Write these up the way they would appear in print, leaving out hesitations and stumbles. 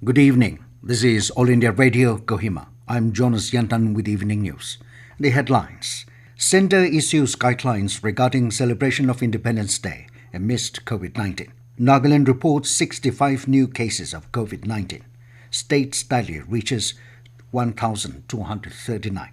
Good evening. This is All India Radio, Kohima. I'm Jonas Yantan with Evening News. The headlines. Centre issues guidelines regarding celebration of Independence Day amidst COVID-19. Nagaland reports 65 new cases of COVID-19. State's tally reaches 1,239.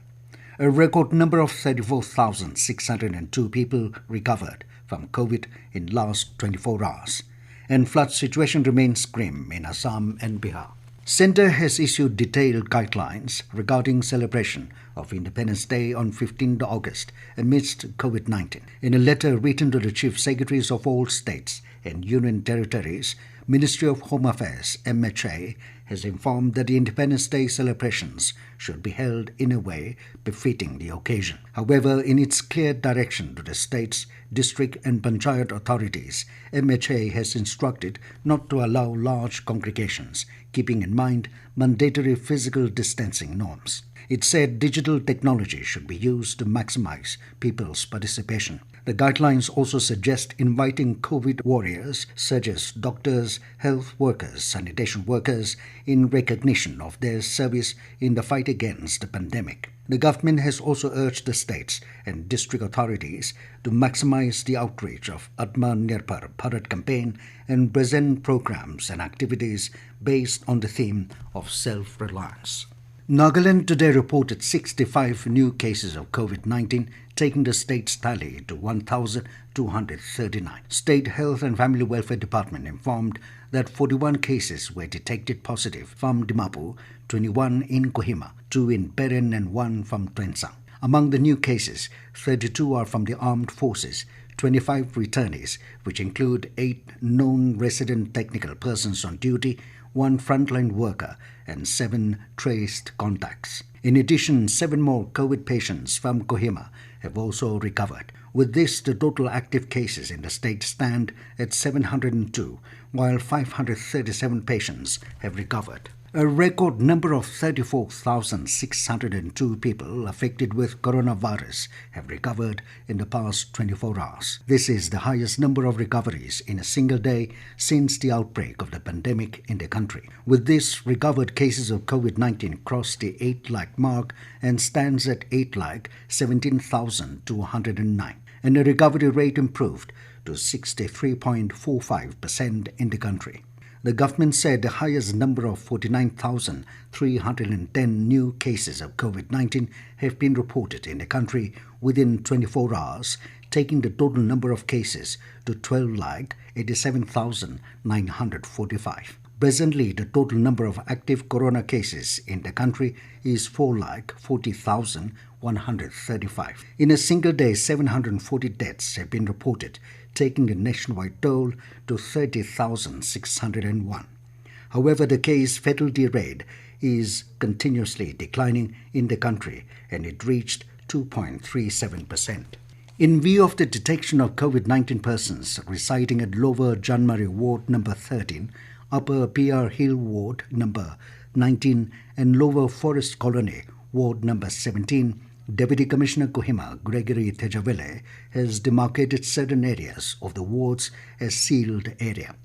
A record number of 34,602 people recovered from COVID in last 24 hours. And flood situation remains grim in Assam and Bihar. Centre has issued detailed guidelines regarding celebration of Independence Day on 15th August amidst COVID-19. In a letter written to the Chief Secretaries of all states and Union Territories, Ministry of Home Affairs (MHA) has informed that the Independence Day celebrations should be held in a way befitting the occasion. However, in its clear direction to the states, district and panchayat authorities, MHA has instructed not to allow large congregations, keeping in mind mandatory physical distancing norms. It said digital technology should be used to maximize people's participation. The guidelines also suggest inviting COVID warriors such as doctors, health workers, sanitation workers in recognition of their service in the fight against the pandemic. The government has also urged the states and district authorities to maximize the outreach of Atmanirbhar Bharat campaign and present programs and activities based on the theme of self-reliance. Nagaland today reported 65 new cases of COVID-19, taking the state's tally to 1,239. State Health and Family Welfare Department informed that 41 cases were detected positive from Dimapur, 21 in Kohima, 2 in Beren and 1 from Trensang. Among the new cases, 32 are from the armed forces, 25 returnees, which include 8 known resident technical persons on duty, 1 frontline worker, and 7 traced contacts. In addition, 7 more COVID patients from Kohima have also recovered. With this, the total active cases in the state stand at 702, while 537 patients have recovered. A record number of 34,602 people affected with coronavirus have recovered in the past 24 hours. This is the highest number of recoveries in a single day since the outbreak of the pandemic in the country. With this, recovered cases of COVID-19 crossed the 8 lakh mark and stands at 8,17,209. And the recovery rate improved to 63.45% in the country. The government said the highest number of 49,310 new cases of COVID-19 have been reported in the country within 24 hours, taking the total number of cases to 12,87,945. Presently, the total number of active corona cases in the country is 4,40,135. In a single day, 740 deaths have been reported, taking the nationwide toll to 30,601. However, the case fatality rate is continuously declining in the country and it reached 2.37%. In view of the detection of COVID-19 persons residing at Lower Janmari Ward number 13, Upper PR Hill Ward number 19 and Lower Forest Colony Ward number 17, Deputy Commissioner Kohima Gregory Tejavele has demarcated certain areas of the wards as sealed area.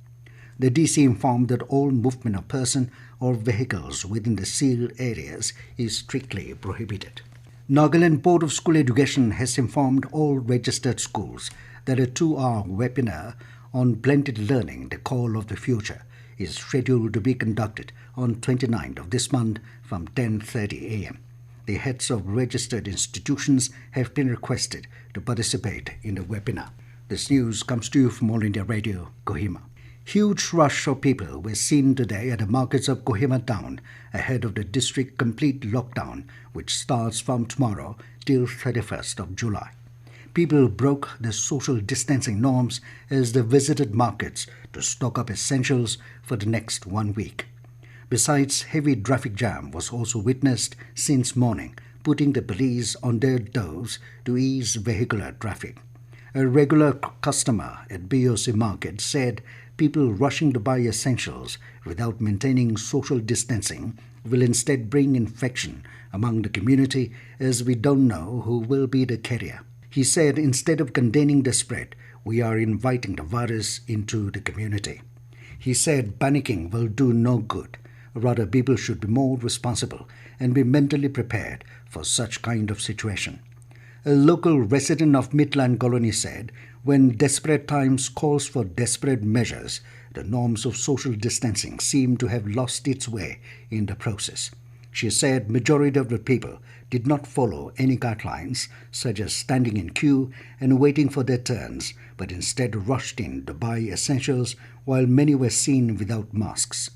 The DC informed that all movement of person or vehicles within the sealed areas is strictly prohibited. Nagaland Board of School Education has informed all registered schools that a 2-hour webinar on blended learning, the call of the future, is scheduled to be conducted on 29th of this month from 10:30 a.m. The heads of registered institutions have been requested to participate in the webinar. This news comes to you from All India Radio, Kohima. Huge rush of people were seen today at the markets of Kohima town ahead of the district complete lockdown, which starts from tomorrow till 31st of July. People broke the social distancing norms as they visited markets to stock up essentials for the next 1 week. Besides, heavy traffic jam was also witnessed since morning, putting the police on their toes to ease vehicular traffic. A regular customer at BOC Market said people rushing to buy essentials without maintaining social distancing will instead bring infection among the community, as we don't know who will be the carrier. He said instead of containing the spread, we are inviting the virus into the community. He said panicking will do no good. Rather, people should be more responsible and be mentally prepared for such kind of situation. A local resident of Midland Colony said, when desperate times calls for desperate measures, the norms of social distancing seem to have lost its way in the process. She said majority of the people did not follow any guidelines, such as standing in queue and waiting for their turns, but instead rushed in to buy essentials while many were seen without masks.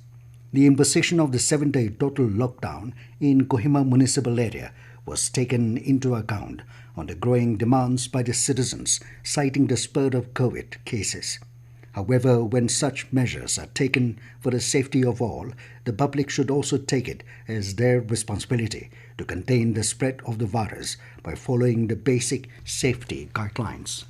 The imposition of the 7-day total lockdown in Kohima municipal area was taken into account on the growing demands by the citizens, citing the spurt of COVID cases. However, when such measures are taken for the safety of all, the public should also take it as their responsibility to contain the spread of the virus by following the basic safety guidelines.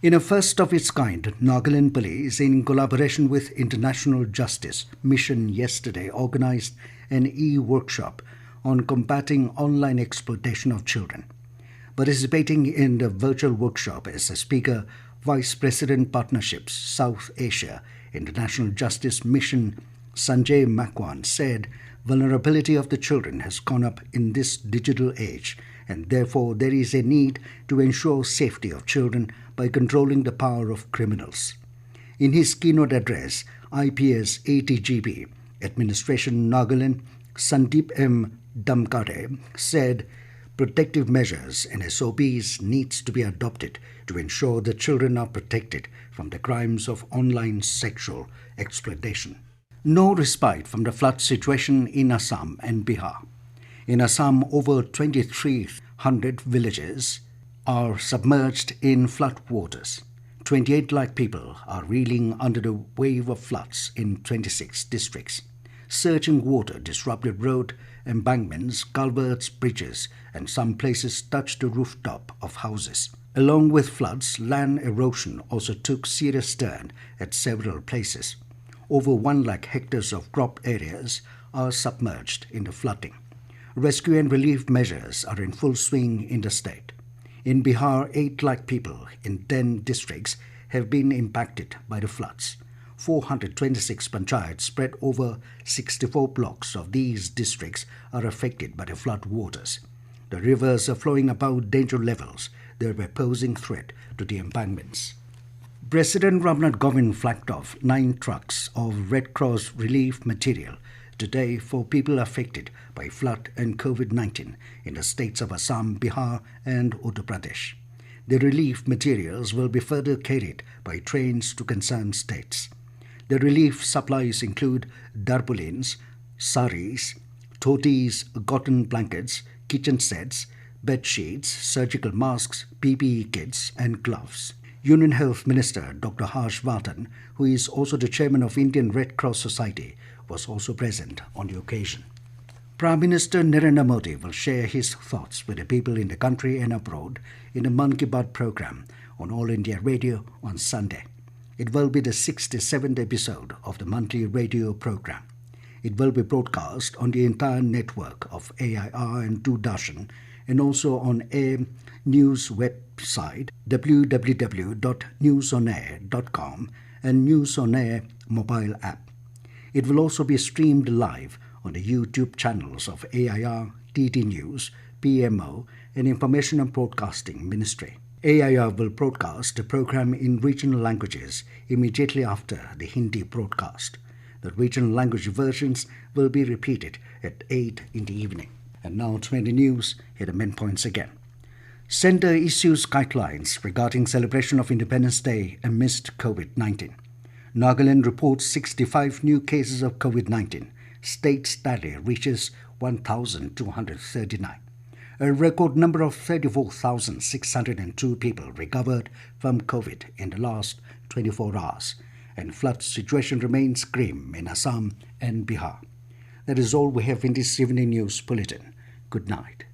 In a first of its kind, Nagaland Police, in collaboration with International Justice Mission, yesterday organized an e-workshop on combating online exploitation of children. Participating in the virtual workshop as a speaker, Vice President Partnerships South Asia International Justice Mission Sanjay Makwan said, vulnerability of the children has gone up in this digital age, and therefore there is a need to ensure safety of children by controlling the power of criminals. In his keynote address, IPS ATGP Administration Nagaland Sandeep M. Damkare said, protective measures and SOPs needs to be adopted to ensure the children are protected from the crimes of online sexual exploitation. No respite from the flood situation in Assam and Bihar. In Assam, over 2,300 villages are submerged in flood waters. 28 lakh people are reeling under the wave of floods in 26 districts. Surging water disrupted road embankments, culverts, bridges, and some places touched the rooftop of houses. Along with floods, land erosion also took serious turn at several places. Over 1 lakh hectares of crop areas are submerged in the flooding. Rescue and relief measures are in full swing in the state. In Bihar, 8 lakh people in 10 districts have been impacted by the floods. 426 panchayats spread over 64 blocks of these districts are affected by the flood waters. The rivers are flowing above danger levels, thereby posing threat to the embankments. President Ramnath Kovind flagged off 9 trucks of Red Cross relief material today for people affected by flood and COVID-19 in the states of Assam, Bihar and Uttar Pradesh. The relief materials will be further carried by trains to concerned states. The relief supplies include darpolins, saris, dhotis, cotton blankets, kitchen sets, bed sheets, surgical masks, PPE kits and gloves. Union Health Minister Dr. Harsh Vardhan, who is also the chairman of Indian Red Cross Society, was also present on the occasion. Prime Minister Narendra Modi will share his thoughts with the people in the country and abroad in a Mann Ki Baat program on All India Radio on Sunday. It will be the 67th episode of the monthly radio program. It will be broadcast on the entire network of AIR and Doordarshan and also on AIR News website www.newsonair.com and News on Air mobile app. It will also be streamed live on the YouTube channels of AIR, TT News, PMO and Information and Broadcasting Ministry. AIR will broadcast the program in regional languages immediately after the Hindi broadcast. The regional language versions will be repeated at 8 in the evening. And now 20 news, here are the main points again. Centre issues guidelines regarding celebration of Independence Day amidst COVID-19. Nagaland reports 65 new cases of COVID-19. State tally reaches 1,239. A record number of 34,602 people recovered from COVID in the last 24 hours, and flood situation remains grim in Assam and Bihar. That is all we have in this evening news bulletin. Good night.